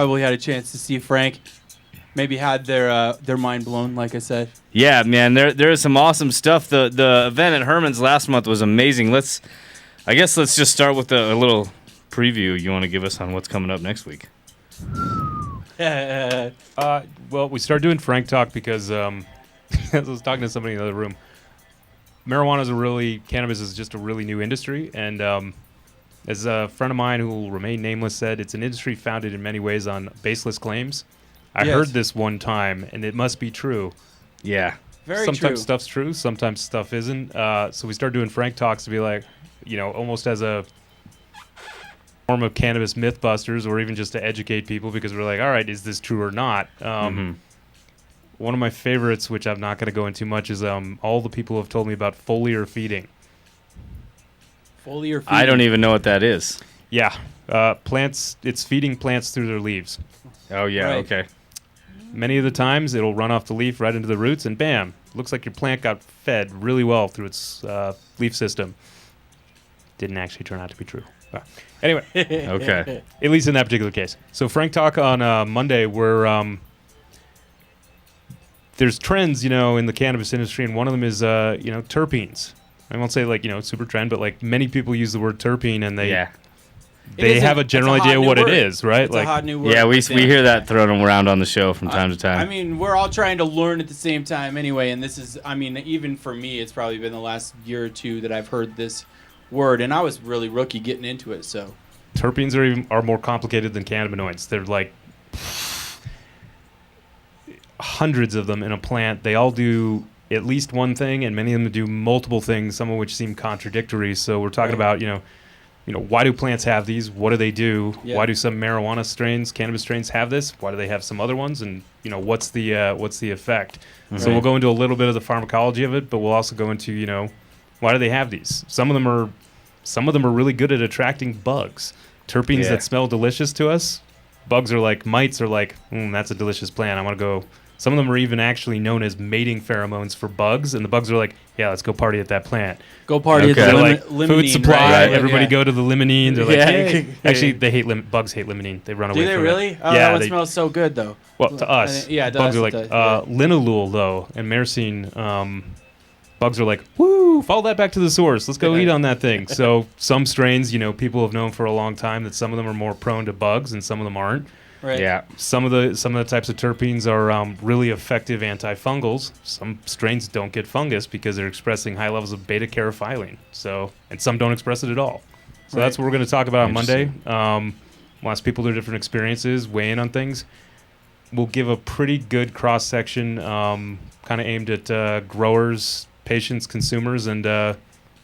Probably had a chance to see Frank. Maybe had their mind blown, like I said. Yeah, man, there is some awesome stuff. The event at Herman's last month was amazing. I guess let's just start with a little preview you want to give us on what's coming up next week. Well, we started doing Frank Talk because I was talking to somebody in the other room. Cannabis is just a really new industry, and as a friend of mine who will remain nameless said, it's an industry founded in many ways on baseless claims. I heard this one time, and it must be true. Yeah. Very sometimes true. Stuff's true, sometimes stuff isn't. So we started doing Frank Talks to be like, almost as a form of cannabis mythbusters, or even just to educate people, because we're like, all right, is this true or not? One of my favorites, which I'm not going to go into much, is all the people have told me about foliar feeding. Foliar feeding. I don't even know what that is. Yeah. Plants, it's feeding plants through their leaves. Oh, yeah, Right. okay. Many of the times, it'll run off the leaf right into the roots, and bam, looks like your plant got fed really well through its leaf system. Didn't actually turn out to be true. Anyway. Okay. At least in that particular case. So Frank Talk on Monday, where there's trends, in the cannabis industry, and one of them is, terpenes. I won't say super trend, but many people use the word terpene, and they have a general idea what it is, right? It's a hot new word. Yeah, we hear that thrown around on the show from time to time. I mean, we're all trying to learn at the same time anyway, and this is, even for me, it's probably been the last year or two that I've heard this word, and I was really rookie getting into it, so. Terpenes are more complicated than cannabinoids. They're like hundreds of them in a plant. They all do at least one thing, and many of them do multiple things, some of which seem contradictory. So we're talking about, why do plants have these? What do they do? Yeah. Why do some marijuana strains, cannabis strains have this? Why do they have some other ones? And what's the effect? So we'll go into a little bit of the pharmacology of it, but we'll also go into why do they have these? Some of them are really good at attracting bugs. Terpenes that smell delicious to us. Bugs are like, mites are like, that's a delicious plant. I want to go. Some of them are even actually known as mating pheromones for bugs, and the bugs are like, yeah, let's go party at that plant. Go party at the limonene, food supply. right? Everybody go to the limonene. They're like, Yeah. hey. Actually, they hate bugs hate limonene. They run away Do they from really? it. Oh, yeah, that one smells so good, though. Well, to us, it bugs does. are like, It does, linalool, though, and myrcene, bugs are like, woo, follow that back to the source. Let's go eat on that thing. So some strains, people have known for a long time that some of them are more prone to bugs and some of them aren't. Right. Yeah. Some of the types of terpenes are really effective antifungals. Some strains don't get fungus because they're expressing high levels of beta-caryophyllene. And some don't express it at all. So that's what we're going to talk about on Monday. We'll ask people their different experiences, weigh in on things. We'll give a pretty good cross-section kind of aimed at growers, patients, consumers, and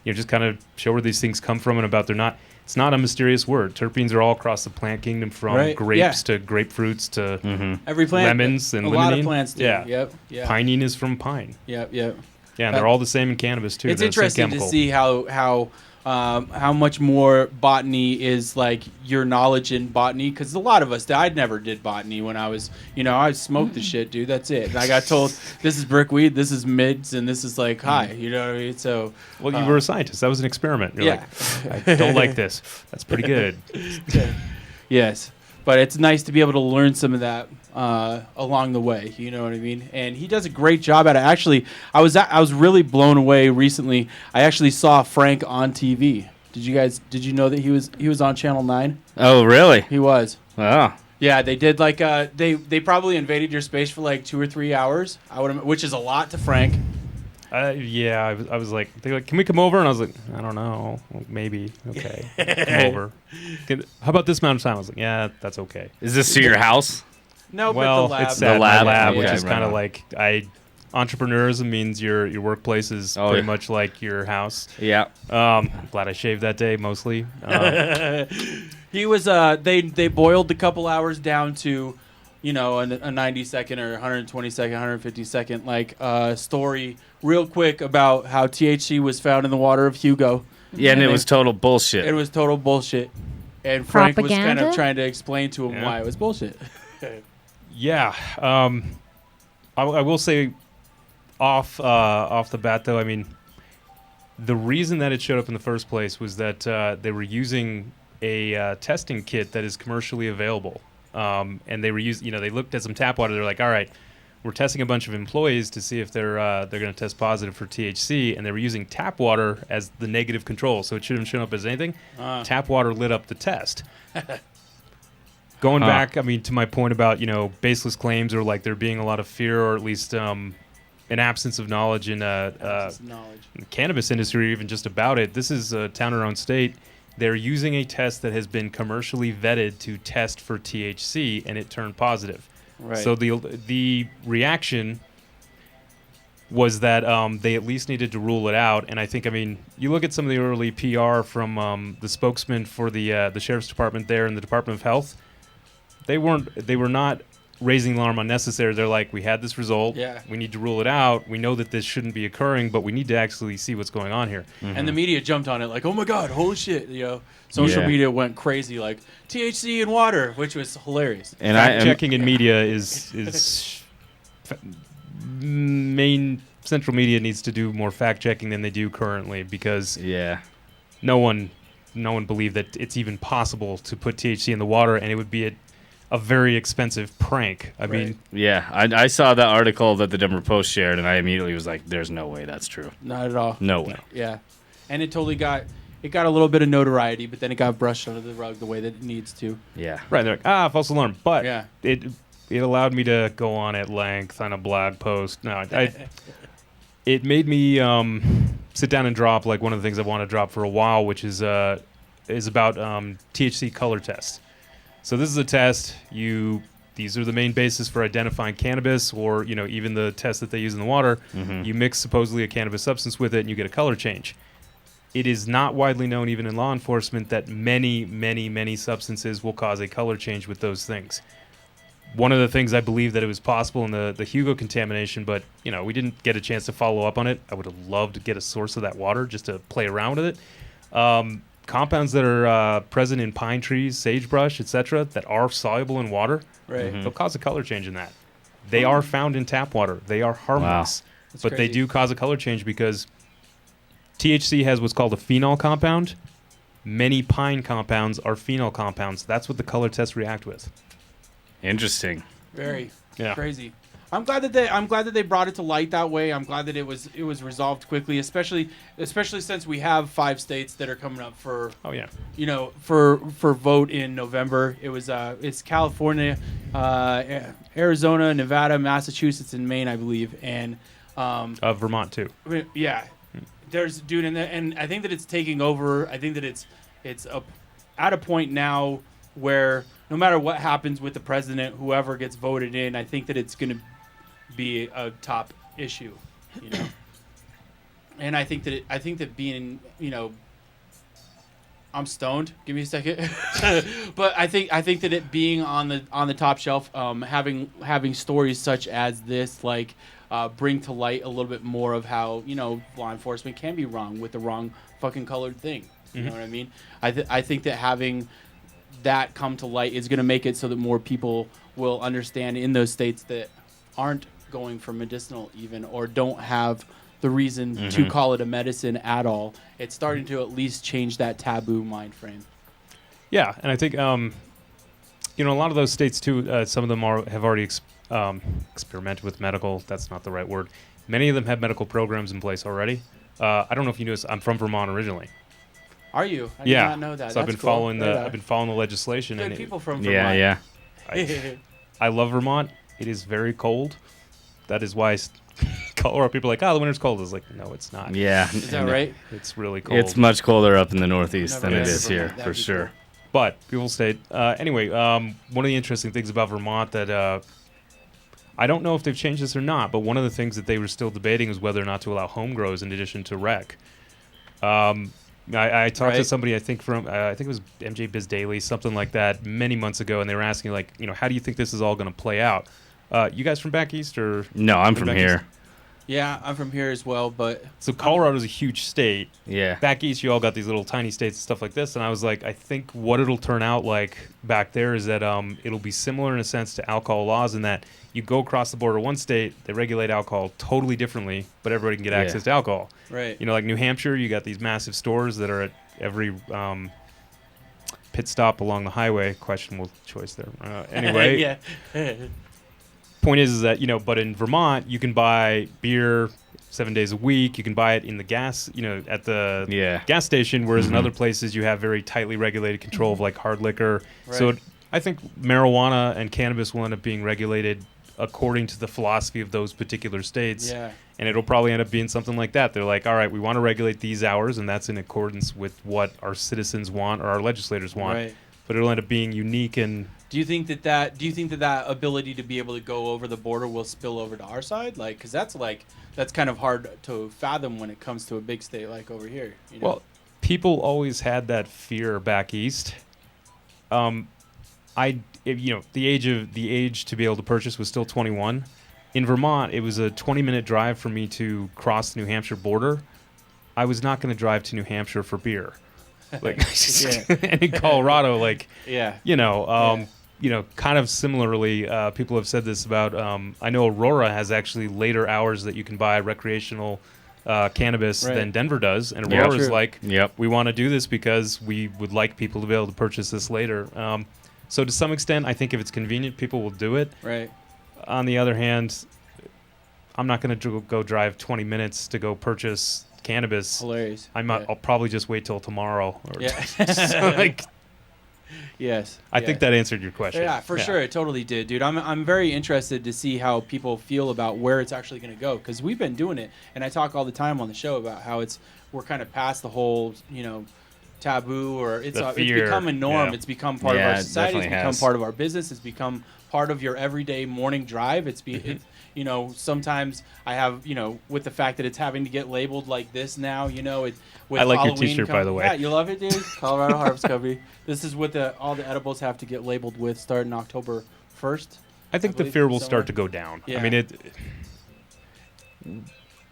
just kind of show where these things come from and about they're not. It's not a mysterious word. Terpenes are all across the plant kingdom, from grapes to grapefruits to every plant, lemons and a limonene. lot of plants do. Yeah. Yep. Pinene is from pine. Yep. Yeah, and they're all the same in cannabis too. It's They're the same interesting to chemical. see how much more botany is like your knowledge in botany, because a lot of us, I never did botany when I was, I smoked the shit, dude. That's it. And I got told this is brickweed, this is mids, and this is like high. You know what I mean? So, well, you were a scientist. That was an experiment. You're like, I don't like this. That's pretty good. Yes, but it's nice to be able to learn some of that along the way. You know what I mean? And he does a great job at it. Actually, I was really blown away recently. I actually saw Frank on TV. Did you know that he was on Channel 9? Oh, really? He was. Oh. Yeah, they did they probably invaded your space for like 2 or 3 hours. Which is a lot to Frank. Yeah, I was like, they're like, can we come over? And I was like, I don't know, well, maybe. Okay, come over. How about this amount of time? I was like, yeah, that's okay. Is this to your house? No, Well, but the lab. it's The at lab, my lab, okay, which is right kind of on. like entrepreneurism means your workplace is pretty much like your house. Yeah. Glad I shaved that day mostly. He was they boiled the couple hours down to, a 90-second or 120-second, 150-second story real quick about how THC was found in the water of Hugo. Yeah, and it was total bullshit. It was total bullshit. And Frank was kind Propaganda? of trying to explain to him why it was bullshit. Yeah. I will say off the bat, though, I mean, the reason that it showed up in the first place was that they were using a testing kit that is commercially available. and they were they looked at some tap water. They're like, all right, we're testing a bunch of employees to see if they're going to test positive for THC, and they were using tap water as the negative control, so it shouldn't show up as anything. Tap water lit up the test. Going back, I mean, to my point about baseless claims, or like there being a lot of fear, or at least an absence of knowledge in the cannabis industry, or even just about it. This is a town in our own state. They're using a test that has been commercially vetted to test for THC, and it turned positive. Right. So the reaction was that they at least needed to rule it out. And I think, you look at some of the early PR from the spokesman for the sheriff's department there and the Department of Health. They were not raising the alarm unnecessary. They're like, we had this result. Yeah. We need to rule it out. We know that this shouldn't be occurring, but we need to actually see what's going on here. Mm-hmm. And the media jumped on it like, oh my God, holy shit. Social media went crazy like THC in water, which was hilarious. And fact-checking in media is main central media needs to do more fact-checking than they do currently, because no one believed that it's even possible to put THC in the water, and it would be a very expensive prank. I mean... Yeah, I saw that article that the Denver Post shared, and I immediately was like, there's no way that's true. Not at all. No way. Yeah. And it totally got a little bit of notoriety, but then it got brushed under the rug the way that it needs to. Yeah. Right, they're like, false alarm. But it allowed me to go on at length on a blog post. No, it made me sit down and drop like one of the things I want to drop for a while, which is about THC color test. So this is a test. These are the main basis for identifying cannabis, or even the test that they use in the water. Mm-hmm. You mix supposedly a cannabis substance with it, and you get a color change. It is not widely known, even in law enforcement, that many, many, many substances will cause a color change with those things. One of the things I believe that it was possible in the Hugo contamination, but we didn't get a chance to follow up on it. I would have loved to get a source of that water just to play around with it. Compounds that are present in pine trees, sagebrush, etc., that are soluble in water, they'll cause a color change in that. They are found in tap water. They are harmless, but they do cause a color change because THC has what's called a phenol compound. Many pine compounds are phenol compounds. That's what the color tests react with. Interesting. Very crazy. I'm glad that they brought it to light that way. I'm glad that it was resolved quickly, especially since we have 5 states that are coming up for for vote in November. It's California, Arizona, Nevada, Massachusetts, and Maine, I believe, and Vermont too. Yeah, there's and I think that it's taking over. I think that it's at a point now where no matter what happens with the president, whoever gets voted in, I think that it's going to be a top issue, And I think that being, I'm stoned. Give me a second. But I think that it being on the top shelf, having stories such as this, like, bring to light a little bit more of how law enforcement can be wrong with the wrong fucking colored thing. You know what I mean? I think that having that come to light is going to make it so that more people will understand in those states that aren't going for medicinal even, or don't have the reason to call it a medicine at all. It's starting to at least change that taboo mind frame. Yeah, and I think a lot of those states too. Some of them have already experimented with medical. That's not the right word. Many of them have medical programs in place already. I don't know if you knew this. I'm from Vermont originally. Are you? I did not know that. So I've been following the legislation. Good people from Vermont. Yeah. I love Vermont. It is very cold. That is why Colorado people are like, the winter's cold. I was like, no, it's not. Yeah. Is that right? It's really cold. It's much colder up in the Northeast than it is here, for sure. Cool. But people state, anyway, one of the interesting things about Vermont that I don't know if they've changed this or not, but one of the things that they were still debating is whether or not to allow home grows in addition to rec. I talked to somebody, I think it was MJ Biz Daily, something like that, many months ago, and they were asking, like, how do you think this is all going to play out? You guys from back east, or? No, I'm from here. East? Yeah, I'm from here as well, but... So Colorado's a huge state. Yeah. Back east, you all got these little tiny states and stuff like this, and I was like, I think what it'll turn out like back there is that it'll be similar in a sense to alcohol laws, in that you go across the border one state, they regulate alcohol totally differently, but everybody can get access to alcohol. Right. Like New Hampshire, you got these massive stores that are at every pit stop along the highway. Questionable choice there. Anyway, yeah. point is that, but in Vermont, you can buy beer 7 days a week. You can buy it in the gas, at the gas station, whereas in other places you have very tightly regulated control of like hard liquor. Right. So I think marijuana and cannabis will end up being regulated according to the philosophy of those particular states. Yeah. And it'll probably end up being something like that. They're like, all right, we want to regulate these hours, and that's in accordance with what our citizens want or our legislators want. Right. But it'll end up being unique and... Do you think that ability to be able to go over the border will spill over to our side? Like, because that's kind of hard to fathom when it comes to a big state like over here. Well, people always had that fear back east. The age to be able to purchase was still 21. In Vermont, it was a 20-minute drive for me to cross the New Hampshire border. I was not going to drive to New Hampshire for beer. Like, and in Colorado, kind of similarly, people have said this about, I know Aurora has actually later hours that you can buy recreational cannabis than Denver does. And Aurora's we want to do this because we would like people to be able to purchase this later. So to some extent, I think if it's convenient, people will do it. Right. On the other hand, I'm not going to go drive 20 minutes to go purchase cannabis. Hilarious. I'll probably just wait till tomorrow. Yes. I think that answered your question. Yeah, for sure. It totally did, dude. I'm very interested to see how people feel about where it's actually going to go, because we've been doing it, and I talk all the time on the show about how we're kind of past the whole, taboo, or it's become a norm. Yeah. It's become part of our society. It's become part of our business. It's become part of your everyday morning drive. Sometimes I have, with the fact that it's having to get labeled like this now, with I like Halloween your T-shirt, by the way. Yeah, you love it, dude. Colorado Harvest Company. This is what all the edibles have to get labeled with starting October 1st. I think the fear will start to go down. Yeah. I mean,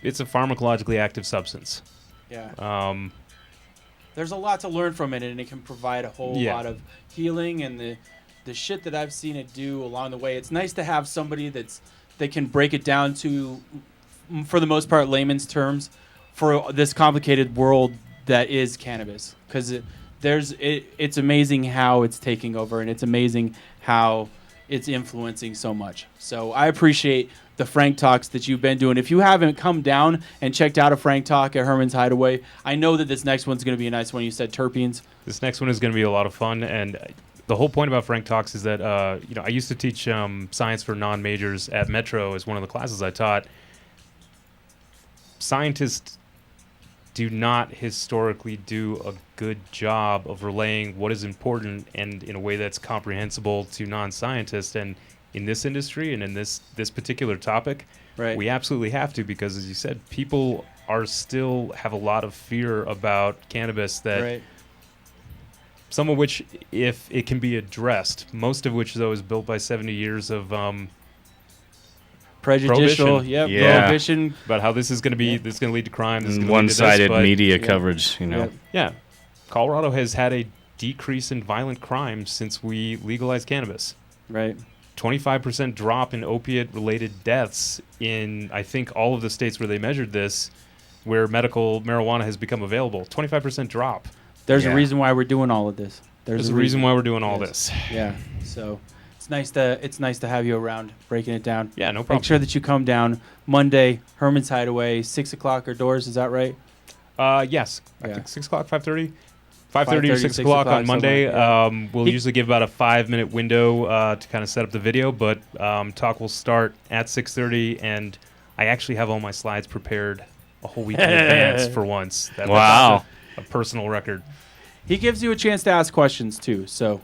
it's a pharmacologically active substance. Yeah. There's a lot to learn from it, and it can provide a whole lot of healing, and the shit that I've seen it do along the way. It's nice to have somebody that can break it down to, for the most part, layman's terms for this complicated world that is cannabis. Because it's amazing how it's taking over, and it's amazing how it's influencing so much. So I appreciate the Frank Talks that you've been doing. If you haven't come down and checked out a Frank Talk at Herman's Hideaway, I know that this next one's going to be a nice one. You said terpenes. This next one is going to be a lot of fun, and the whole point about Frank Talks is that I used to teach science for non-majors at Metro as one of the classes I taught. Scientists do not historically do a good job of relaying what is important and in a way that's comprehensible to non-scientists. And in this industry and in this particular topic, we absolutely have to, because, as you said, people are still have a lot of fear about cannabis that some of which, if it can be addressed, most of which, though, is built by 70 years of prejudicial, prohibition about how this is going to be, this is going to lead to crime, this is going to one-sided media coverage, Yeah. Colorado has had a decrease in violent crime since we legalized cannabis. Right. 25% drop in opiate-related deaths in, I think, all of the states where they measured this, where medical marijuana has become available. 25% drop. There's a reason why we're doing all of this. There's a reason why we're doing all this. Yeah. So it's nice to have you around breaking it down. Yeah, no problem. Make sure that you come down Monday, Herman's Hideaway, 6 o'clock or doors. Is that right? Yes. I think 6 o'clock, 5:30. 5:30 or 6 o'clock on Monday. We'll usually give about a 5-minute window to kind of set up the video, but talk will start at 6:30, and I actually have all my slides prepared a whole week in advance for once. Wow. That's a personal record. He gives you a chance to ask questions, too, so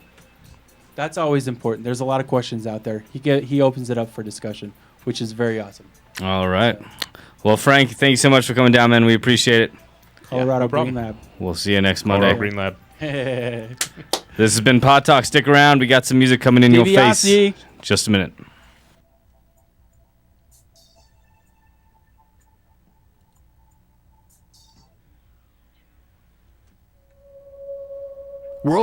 that's always important. There's a lot of questions out there. He opens it up for discussion, which is very awesome. All right. Well, Frank, thank you so much for coming down, man. We appreciate it. Colorado Green Lab. We'll see you next Monday. Green Lab. This has been PotTalk. Stick around. We got some music coming in your face. Just a minute.